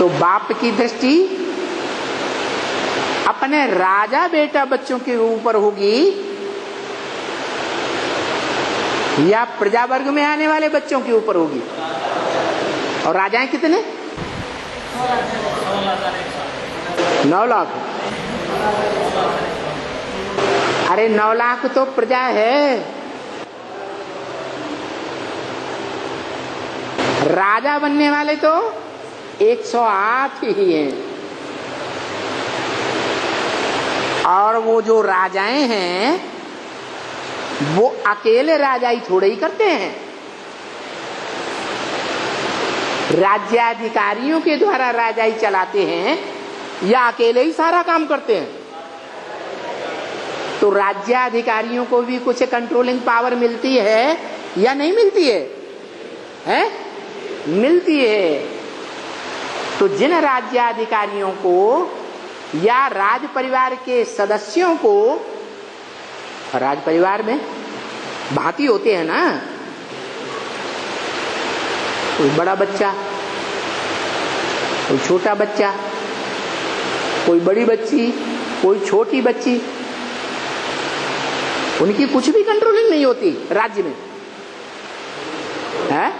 तो बाप की दृष्टि अपने राजा बेटा बच्चों के ऊपर होगी या प्रजा वर्ग में आने वाले बच्चों के ऊपर होगी? और राजाएं कितने? 9 लाख। अरे 9 लाख तो प्रजा है, राजा बनने वाले तो 108 ही हैं। और वो जो राजाएं हैं वो अकेले राजा ही थोड़े ही करते हैं, राज्याधिकारियों के द्वारा राजा ही चलाते हैं या अकेले ही सारा काम करते हैं? तो राज्याधिकारियों को भी कुछ कंट्रोलिंग पावर मिलती है या नहीं मिलती है? हैं? मिलती है। तो जिन राज्याधिकारियों को या राज परिवार के सदस्यों को, राज परिवार में भांति होते हैं ना, कोई बड़ा बच्चा, कोई छोटा बच्चा, कोई बड़ी बच्ची, कोई छोटी बच्ची, उनकी कुछ भी कंट्रोलिंग नहीं होती राज्य में, है?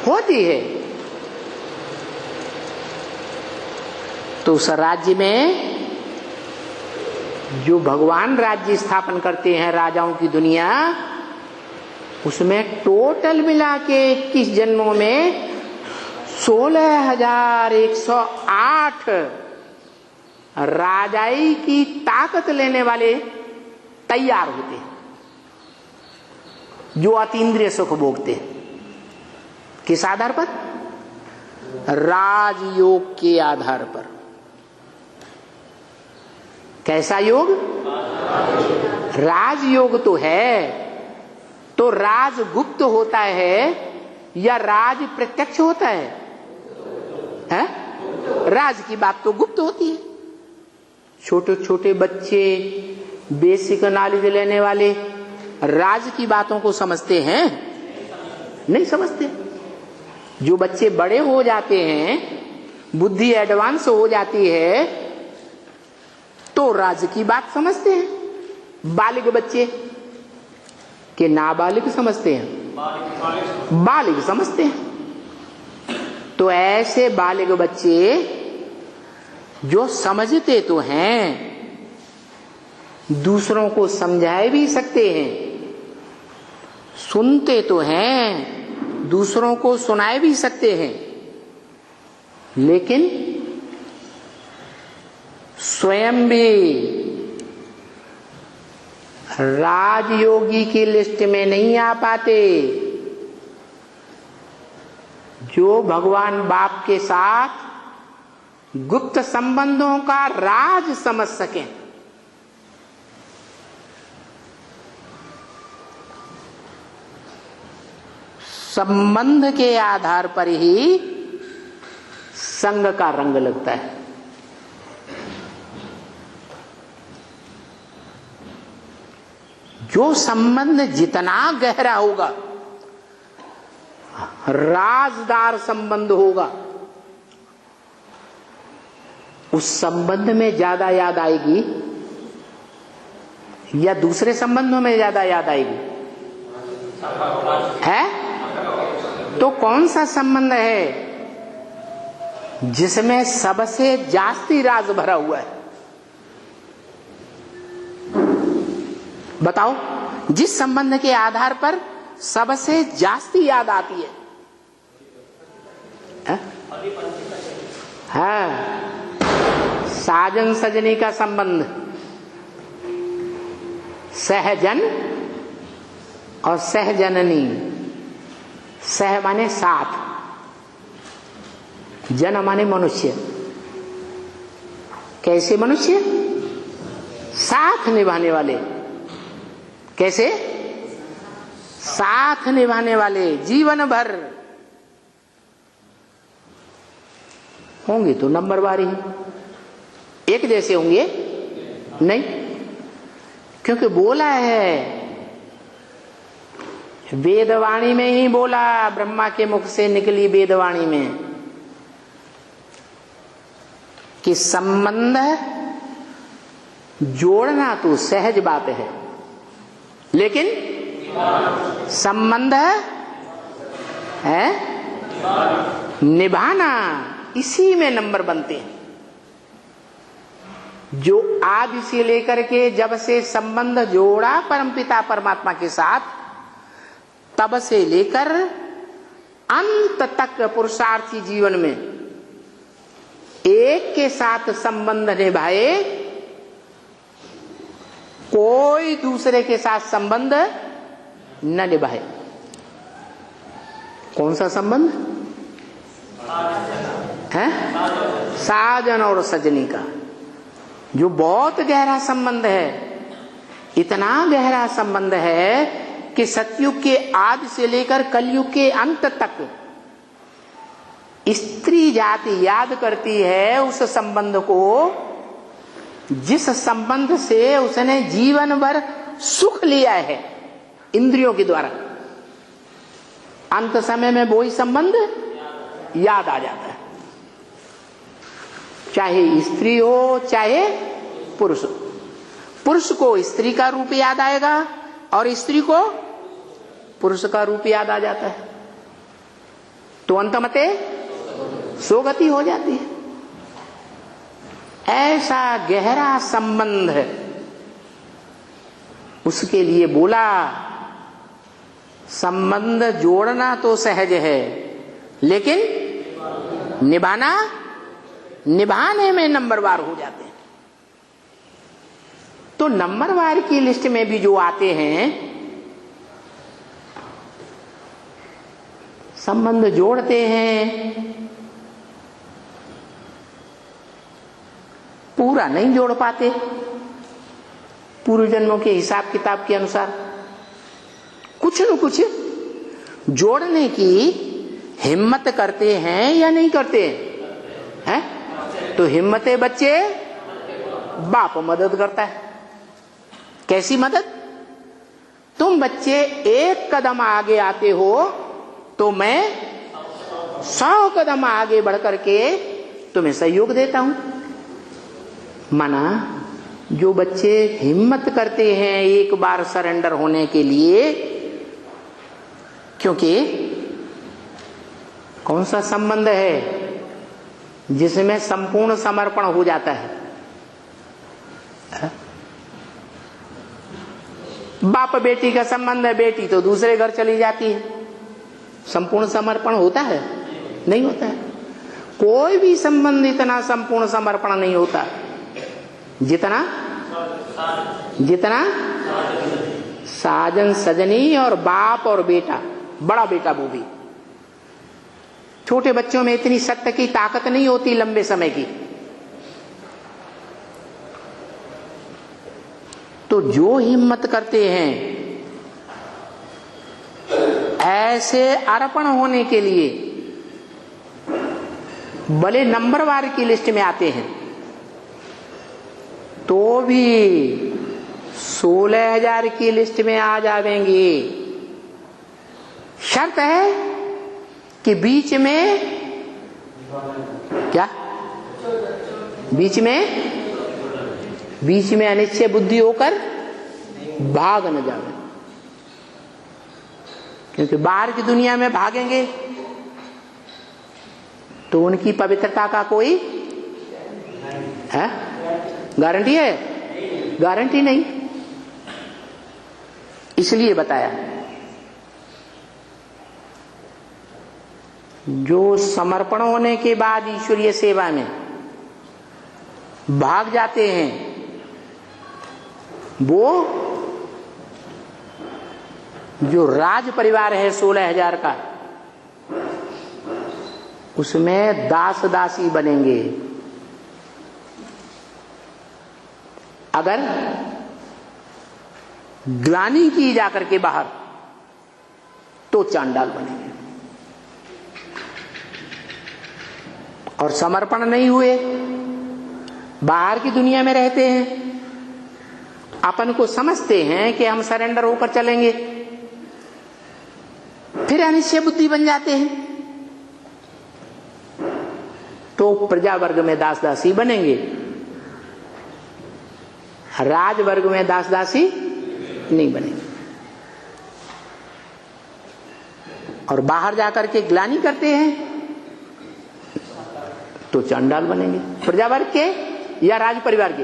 होती है। तो उस राज्य में जो भगवान राज्य स्थापन करते हैं, राजाओं की दुनिया, उसमें टोटल मिला के 21 जन्मों में 16,108 राजाई की ताकत लेने वाले तैयार होते हैं, जो अतीन्द्रिय सुख भोगते हैं। किस आधार पर? राजयोग के आधार पर। कैसा योग? राजयोग तो है, तो राज गुप्त होता है या राज प्रत्यक्ष होता है? हैं? राज की बात तो गुप्त होती है। छोटे छोटे बच्चे, बेसिक नॉलेज लेने वाले राज की बातों को समझते हैं? नहीं समझते। जो बच्चे बड़े हो जाते हैं, बुद्धि एडवांस हो जाती है, तो राज की बात समझते हैं। बालिग बच्चे के नाबालिग समझते हैं, बालिग समझते हैं। तो ऐसे बालिग बच्चे जो समझते तो हैं, दूसरों को समझा भी सकते हैं, सुनते तो हैं, दूसरों को सुनाए भी सकते हैं, लेकिन स्वयं भी राजयोगी की लिस्ट में नहीं आ पाते, जो भगवान बाप के साथ गुप्त संबंधों का राज समझ सकें। संबंध के आधार पर ही संग का रंग लगता है। जो संबंध जितना गहरा होगा, राजदार संबंध होगा, उस संबंध में ज्यादा याद आएगी या दूसरे संबंधों में ज्यादा याद आएगी? है? तो कौन सा संबंध है जिसमें सबसे जास्ती राज भरा हुआ है? बताओ, जिस संबंध के आधार पर सबसे जास्ती याद आती है? साजन सजनी का संबंध, सहजन और सहजननी। सह माने साथ, जन माने मनुष्य। कैसे मनुष्य? साथ निभाने वाले। कैसे? साथ निभाने वाले, जीवन भर होंगे तो नंबरवार ही, एक जैसे होंगे नहीं, क्योंकि बोला है, वेदवाणी में ही बोला, ब्रह्मा के मुख से निकली वेदवाणी में, कि संबंध जोड़ना तो सहज बात है, लेकिन संबंध है निभाना, इसी में नंबर बनते हैं। जो आदि से लेकर के जब से संबंध जोड़ा परमपिता परमात्मा के साथ, तब से लेकर अंत तक पुरुषार्थी जीवन में एक के साथ संबंध निभाए, कोई दूसरे के साथ संबंध न निभाए। कौन सा संबंध है? साजन और सजनी का, जो बहुत गहरा संबंध है। इतना गहरा संबंध है कि सतयुग के आदि से लेकर कलयुग के अंत तक स्त्री जाति याद करती है उस संबंध को, जिस संबंध से उसने जीवन भर सुख लिया है इंद्रियों के द्वारा। अंत समय में वही संबंध याद आ जाता है, चाहे स्त्री हो चाहे पुरुष। पुरुष को स्त्री का रूप याद आएगा और स्त्री को पुरुष का रूप याद आ जाता है, तो अंतमते सोगति हो जाती है। ऐसा गहरा संबंध है, उसके लिए बोला संबंध जोड़ना तो सहज है, लेकिन निभाने में नंबरवार हो जाते हैं। तो नंबरवार की लिस्ट में भी जो आते हैं, संबंध जोड़ते हैं, पूरा नहीं जोड़ पाते पूर्व जन्मों के हिसाब किताब के अनुसार, कुछ न कुछ जोड़ने की हिम्मत करते हैं या नहीं करते हैं? तो हिम्मते बच्चे बाप मदद करता है। कैसी मदद? तुम बच्चे एक कदम आगे आते हो तो मैं 100 कदम आगे बढ़ करके तुम्हें सहयोग देता हूं। माना जो बच्चे हिम्मत करते हैं एक बार सरेंडर होने के लिए, क्योंकि कौन सा संबंध है जिसमें संपूर्ण समर्पण हो जाता है? बाप बेटी का संबंध है, बेटी तो दूसरे घर चली जाती है, संपूर्ण समर्पण होता है? नहीं होता है। कोई भी संबंध इतना संपूर्ण समर्पण नहीं होता जितना साजन सजनी और बाप और बेटा, बड़ा बेटा वो भी। छोटे बच्चों में इतनी सत्य की ताकत नहीं होती लंबे समय की। तो जो हिम्मत करते हैं ऐसे अर्पण होने के लिए, भले नंबरवार की लिस्ट में आते हैं तो भी 16,000 की लिस्ट में आ जाएंगे। शर्त है कि बीच में क्या? बीच में अनिश्चय बुद्धि होकर भाग न जाए, क्योंकि बाहर की दुनिया में भागेंगे तो उनकी पवित्रता का कोई है? गारंटी है? गारंटी नहीं। इसलिए बताया जो समर्पण होने के बाद ईश्वरीय सेवा में भाग जाते हैं, वो जो राज परिवार है 16,000 का, उसमें दास दासी बनेंगे। अगर ग्लानि की जाकर के बाहर तो चांडाल बनेंगे, और समर्पण नहीं हुए, बाहर की दुनिया में रहते हैं, अपन को समझते हैं कि हम सरेंडर होकर चलेंगे, फिर अनिश्चय बुद्धि बन जाते हैं, तो तो प्रजा वर्ग में दास दासी बनेंगे, राज वर्ग में दास दासी नहीं बनेंगे। और बाहर जाकर के ग्लानि करते हैं तो चंडाल बनेंगे। प्रजा वर्ग के या राज परिवार के?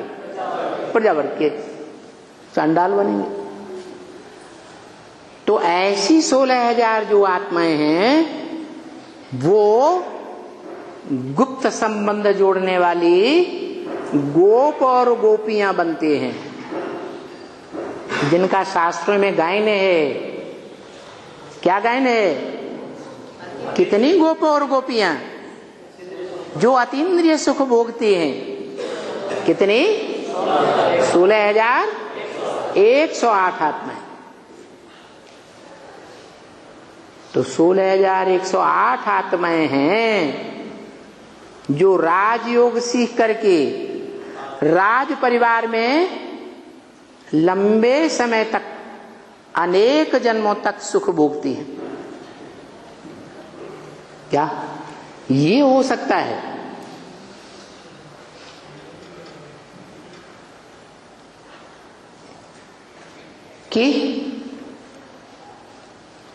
प्रजा वर्ग के चंडाल बनेंगे। तो ऐसी 16,000 जो आत्माएं हैं वो गुप्त संबंध जोड़ने वाली गोप और गोपियां बनते हैं, जिनका शास्त्रों में गायन है। क्या गायन है? कितनी गोप और गोपियां जो अतीन्द्रिय सुख भोगती हैं? कितनी? 16,108 आत्माएं। तो 16,108 आत्माएं हैं जो राजयोग सीख करके राज परिवार में लंबे समय तक, अनेक जन्मों तक सुख भोगती हैं। क्या ये हो सकता है? कि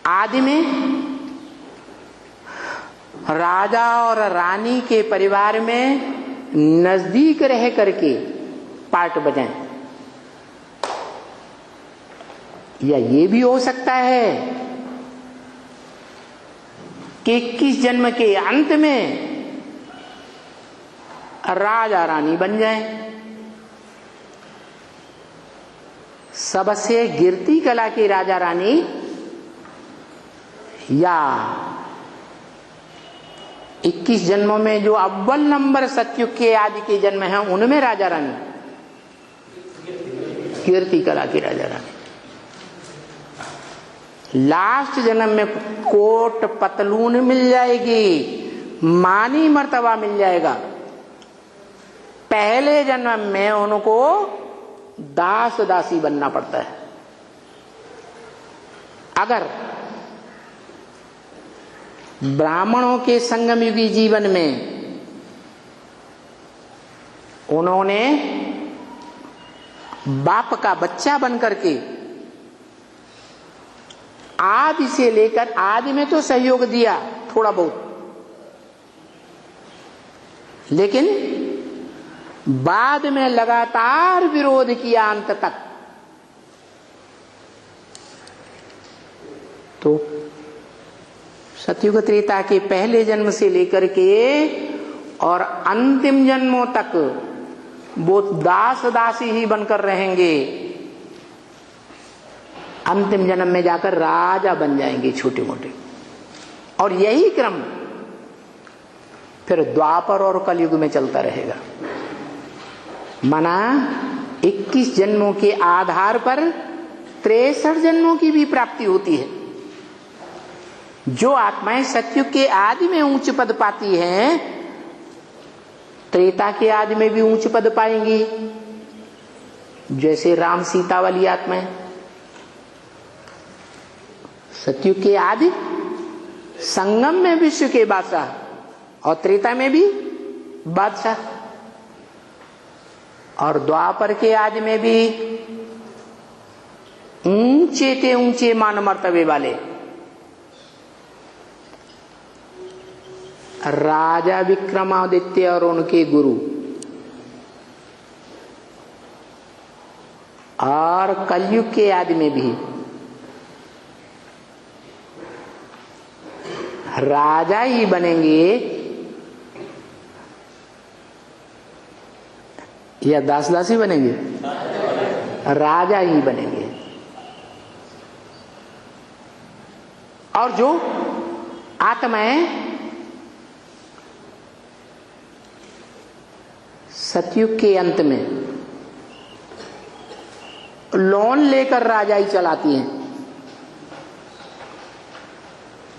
आदि में राजा और रानी के परिवार में नजदीक रह करके पार्ट बजाएं, या ये भी हो सकता है कि 21 जन्म के अंत में राजा रानी बन जाएं। सबसे गिरती कला की राजा रानी, या 21 जन्मों में जो अव्वल नंबर सतयुग के आदि के जन्म हैं उनमें राजा रानी, कीर्ति कला की राजा रानी। लास्ट जन्म में कोट पतलून मिल जाएगी, मानी मर्तबा मिल जाएगा। पहले जन्म में उनको दास दासी बनना पड़ता है। अगर ब्राह्मणों के संगम युगी जीवन में उन्होंने बाप का बच्चा बन करके आदि से लेकर, आदि में तो सहयोग दिया थोड़ा बहुत, लेकिन बाद में लगातार विरोध किया अंत तक, तो सतयुग त्रेता के पहले जन्म से लेकर के और अंतिम जन्मों तक वो दास दासी ही बनकर रहेंगे। अंतिम जन्म में जाकर राजा बन जाएंगे छोटे मोटे। और यही क्रम फिर द्वापर और कलयुग में चलता रहेगा। माना 21 जन्मों के आधार पर 63 जन्मों की भी प्राप्ति होती है। जो आत्माएं सतयुग के आदि में ऊंच पद पाती हैं, त्रेता के आदि में भी ऊंच पद पाएंगी। जैसे राम सीता वाली आत्माएं सतयुग के आदि संगम में विश्व के बादशाह और त्रेता में भी बादशाह, और द्वापर के आदि में भी ऊंचे के ऊंचे मान मर्तबे वाले राजा विक्रमादित्य और उनके गुरु, और कलयुग के आदि में भी राजा ही बनेंगे या दास दासी बनेंगे? राजा ही बनेंगे। और जो आत्माएं सतयुग के अंत में लोन लेकर राजा ही चलाती हैं,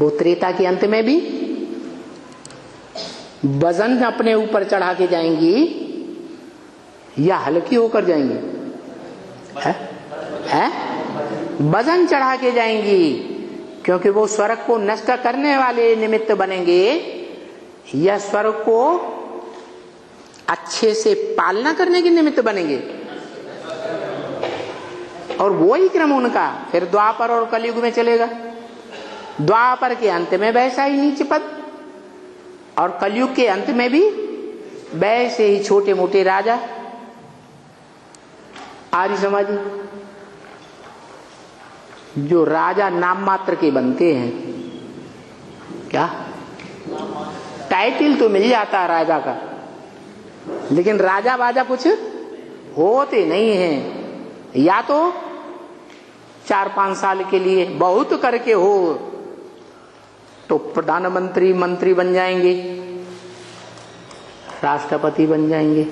वो त्रेता के अंत में भी वजन अपने ऊपर चढ़ा के जाएंगी या हल्की होकर जाएंगी? है? वजन चढ़ा के जाएंगी, क्योंकि वो स्वर्ग को नष्ट करने वाले निमित्त बनेंगे या स्वर्ग को अच्छे से पालना करने के निमित्त बनेंगे। और वही क्रम उनका फिर द्वापर और कलयुग में चलेगा। द्वापर के अंत में वैसा ही नीच पद और कलयुग के अंत में भी वैसे ही छोटे मोटे राजा आर्य समाजी, जो राजा नाम मात्र के बनते हैं। क्या टाइटल तो मिल जाता है राजा का, लेकिन राजा बाजा कुछ होते नहीं हैं। या तो 4-5 साल के लिए बहुत करके हो तो प्रधानमंत्री मंत्री बन जाएंगे, राष्ट्रपति बन जाएंगे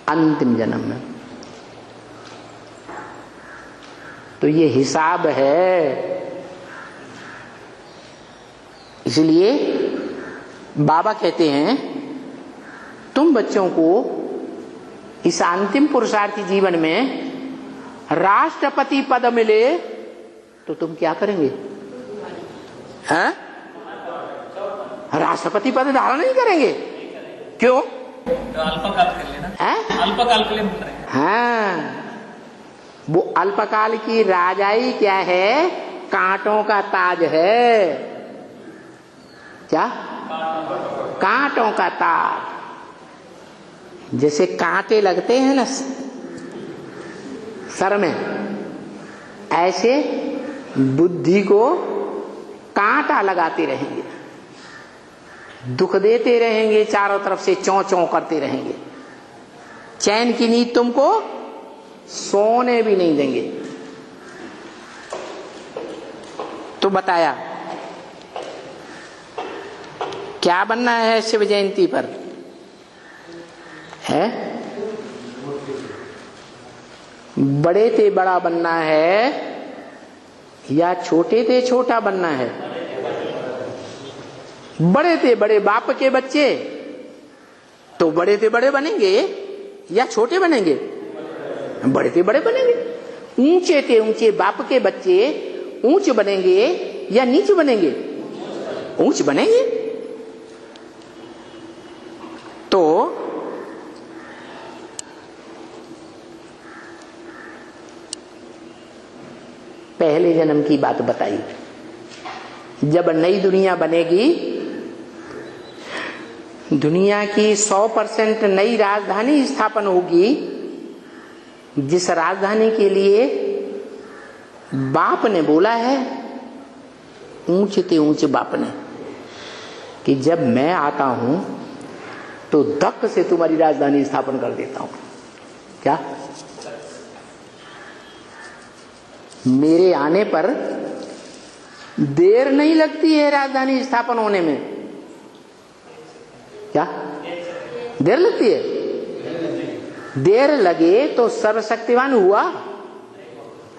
अंतिम जन्म में। तो ये हिसाब है। इसलिए बाबा कहते हैं तुम बच्चों को इस अंतिम पुरुषार्थी जीवन में राष्ट्रपति पद मिले तो तुम क्या करेंगे? हैं? राष्ट्रपति पद धारण नहीं करेंगे। क्यों? तो अल्पकाल के लिए ना, अल्पकाल के लिए मिल रहे हैं। हाँ, वो अल्पकाल की राजाई क्या है? कांटों का ताज है। क्या? कांटों का ताज। जैसे कांटे लगते हैं ना सर में, ऐसे बुद्धि को कांटा लगाते रहेंगे, दुख देते रहेंगे, चारों तरफ से चौं चौं करते रहेंगे। चैन की नींद तुमको सोने भी नहीं देंगे। तो बताया क्या बनना है शिव जयंती पर? है बड़े थे बड़ा बनना है या छोटे थे छोटा बनना है? बड़े थे बड़े बाप के बच्चे तो बड़े थे बड़े बनेंगे या छोटे बनेंगे? बड़े थे बड़े बनेंगे। ऊंचे थे ऊंचे बाप के बच्चे ऊंच बनेंगे या नीच बनेंगे? ऊंच बनेंगे। तो पहले जन्म की बात बताई। जब नई दुनिया बनेगी, दुनिया की 100% नई राजधानी स्थापन होगी, जिस राजधानी के लिए बाप ने बोला है, ऊंचे ते ऊंचे बाप ने, कि जब मैं आता हूं तो धक से तुम्हारी राजधानी स्थापन कर देता हूं। क्या? मेरे आने पर देर नहीं लगती है राजधानी स्थापन होने में। क्या देर लगती है? देर लगे तो सर्वशक्तिवान हुआ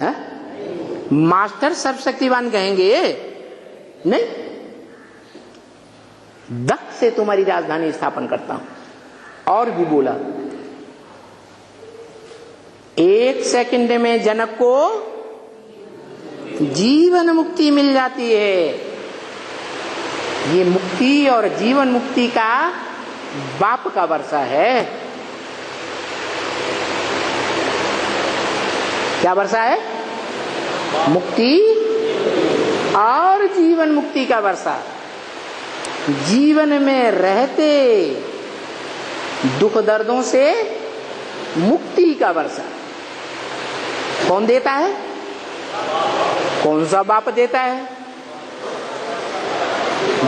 है? मास्टर सर्वशक्तिवान कहेंगे नहीं, दक से तुम्हारी राजधानी स्थापन करता हूं। और भी बोला 1 सेकंड में जनक को जीवन मुक्ति मिल जाती है। ये मुक्ति और जीवन मुक्ति का बाप का वर्षा है। क्या वर्षा है? मुक्ति और जीवन मुक्ति का वर्षा। जीवन में रहते दुख दर्दों से मुक्ति का वर्षा कौन देता है? कौन सा बाप देता है?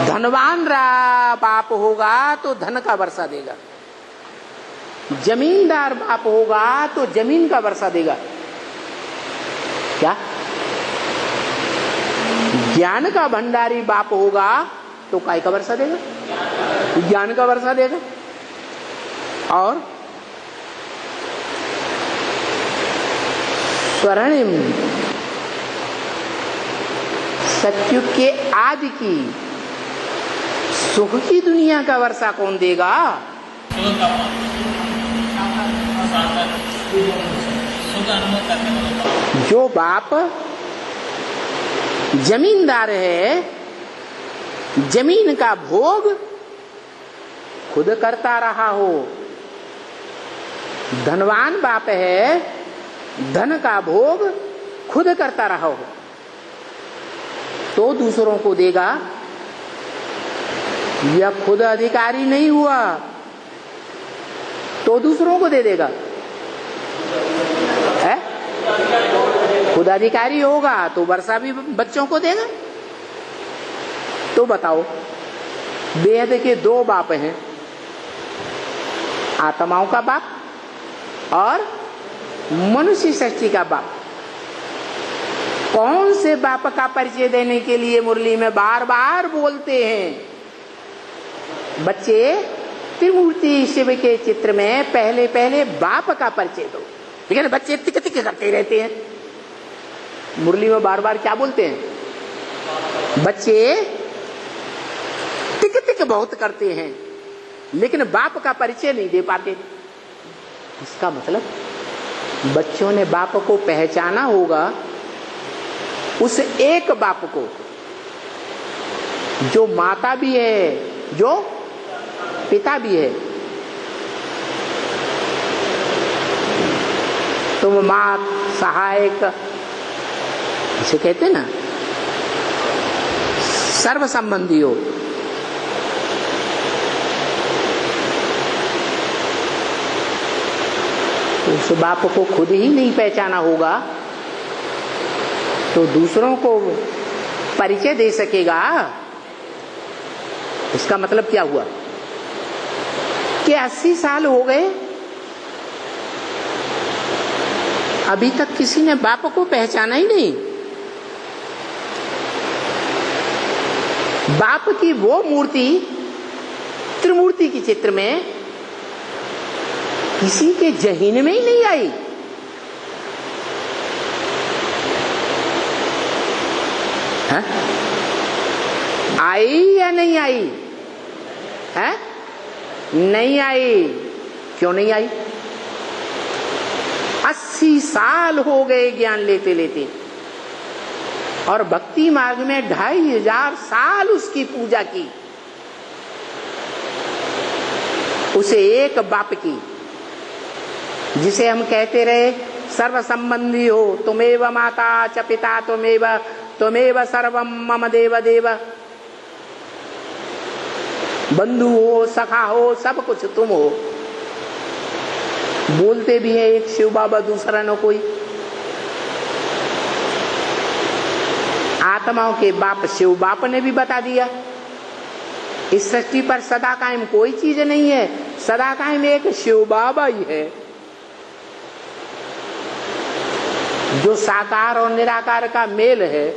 धनवान बाप होगा तो धन का वर्षा देगा, जमींदार बाप होगा तो जमीन का वर्षा देगा। क्या? ज्ञान का भंडारी बाप होगा तो काय का वर्षा देगा? ज्ञान का वर्षा देगा। और स्वर्णिम सत्युग के आदि की सुख की दुनिया का वर्षा कौन देगा? जो बाप जमींदार है, जमीन का भोग खुद करता रहा हो। धनवान बाप है, धन का भोग खुद करता रहा हो तो दूसरों को देगा, या खुद अधिकारी नहीं हुआ तो दूसरों को दे देगा? है? खुद अधिकारी होगा तो वर्षा भी बच्चों को देगा। तो बताओ, बेहद के दो बाप हैं, आत्माओं का बाप और मनुष्य सृष्टि का बाप। कौन से बाप का परिचय देने के लिए मुरली में बार बार बोलते हैं? बच्चे, त्रिमूर्ति शिव के चित्र में पहले पहले बाप का परिचय दो। लेकिन बच्चे तिक तिक करते रहते हैं। मुरली में बार बार क्या बोलते हैं? बच्चे टिक टिक बहुत करते हैं लेकिन बाप का परिचय नहीं दे पाते। इसका मतलब बच्चों ने बाप को पहचाना होगा, उस एक बाप को जो माता भी है, जो पिता भी है। तुम मां सहायक इसे कहते ना, सर्व संबंधी हो। तो उस बाप को खुद ही नहीं पहचाना होगा तो दूसरों को परिचय दे सकेगा? इसका मतलब क्या हुआ कि 80 साल हो गए, अभी तक किसी ने बाप को पहचाना ही नहीं। बाप की वो मूर्ति त्रिमूर्ति के चित्र में किसी के जहीन में ही नहीं आई। है? आई या नहीं आई? है? नहीं आई। क्यों नहीं आई? 80 साल हो गए ज्ञान लेते लेते, और भक्ति मार्ग में 2500 साल उसकी पूजा की, उसे एक बाप की, जिसे हम कहते रहे सर्व संबंधी हो, तुमेव माता च पिता तुमेव सर्वम मम देव देव। बंधु हो, सखा हो, सब कुछ तुम हो। बोलते भी है एक शिव बाबा, दूसरा न कोई। आत्माओं के बाप शिव बाप ने भी बता दिया, इस सृष्टि पर सदा कायम कोई चीज नहीं है, सदा कायम एक शिव बाबा ही है, जो साकार और निराकार का मेल है।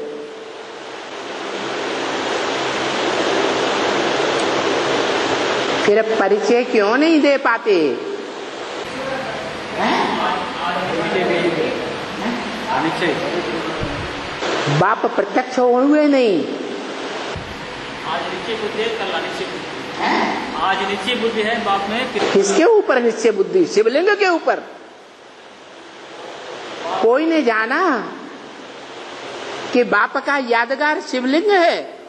फिर परिचय क्यों नहीं दे पाते? बाप प्रत्यक्ष हुए नहीं। आज निश्चय बुद्धि है, कल अनिश्चय बुद्धि है। आज निश्चय बुद्धि है बाप में। किसके ऊपर निश्चय बुद्धि? शिवलिंग के ऊपर। कोई ने जाना कि बाप का यादगार शिवलिंग है?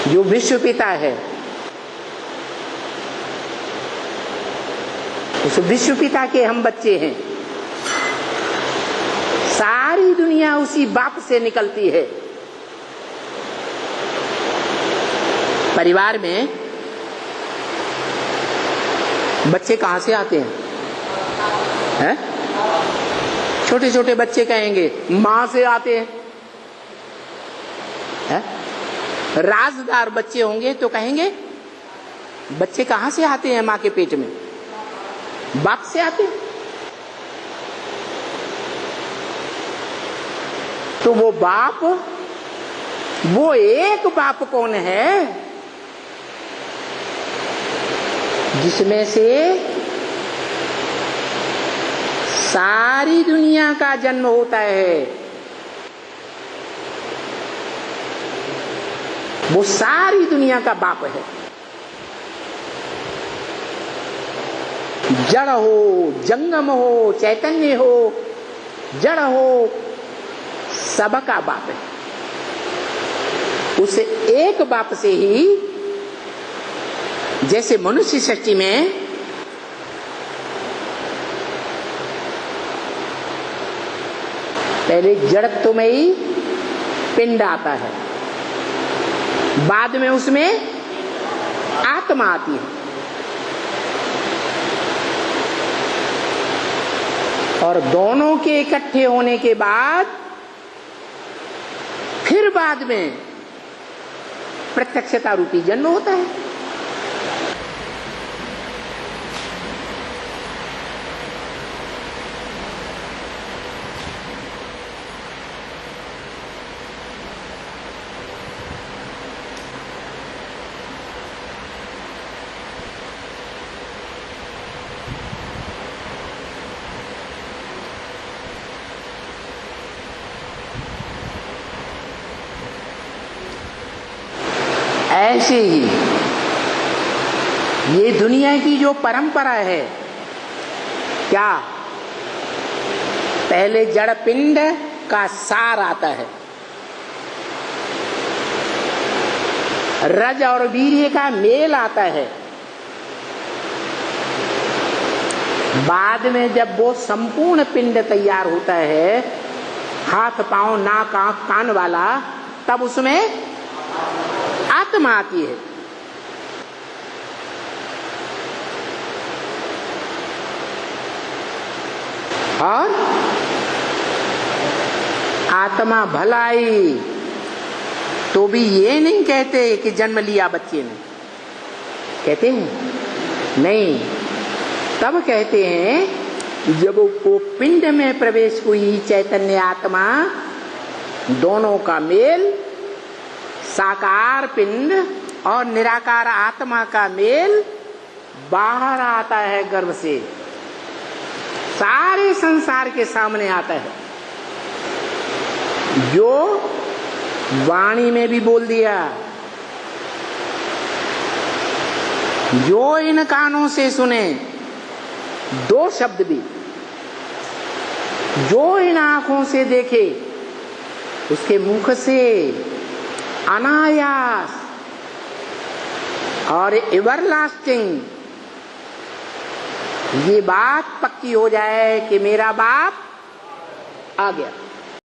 जो विश्व पिता है, उस विश्व पिता के हम बच्चे हैं। सारी दुनिया उसी बाप से निकलती है। परिवार में बच्चे कहां से आते हैं? छोटे छोटे बच्चे कहेंगे मां से आते हैं। राजदार बच्चे होंगे तो कहेंगे बच्चे कहां से आते हैं? मां के पेट में बाप से आते हैं। तो वो बाप, वो एक बाप कौन है जिसमें से सारी दुनिया का जन्म होता है? वो सारी दुनिया का बाप है। जड़ हो, जंगम हो, चैतन्य हो, जड़ हो, सबका बाप है। उस एक बाप से ही, जैसे मनुष्य सृष्टि में पहले जड़त्व में ही पिंड आता है, बाद में उसमें आत्मा आती है, और दोनों के इकट्ठे होने के बाद फिर बाद में प्रत्यक्षता रूपी जन्म होता है। ऐसे ही ये दुनिया की जो परंपरा है, क्या पहले जड़ पिंड का सार आता है, रज और वीर्य का मेल आता है, बाद में जब वो संपूर्ण पिंड तैयार होता है, हाथ पांव नाक आंख कान वाला, तब उसमें आत्मा आती है। और आत्मा भलाई तो भी ये नहीं कहते कि जन्म लिया बच्चे ने, कहते हैं नहीं, तब कहते हैं जब वो पिंड में प्रवेश हुई चैतन्य आत्मा, दोनों का मेल, साकार पिंड और निराकार आत्मा का मेल बाहर आता है गर्भ से, सारे संसार के सामने आता है। जो वाणी में भी बोल दिया, जो इन कानों से सुने, दो शब्द भी, जो इन आंखों से देखे, उसके मुख से अनायास और एवरलास्टिंग ये बात पक्की हो जाए कि मेरा बाप आ गया।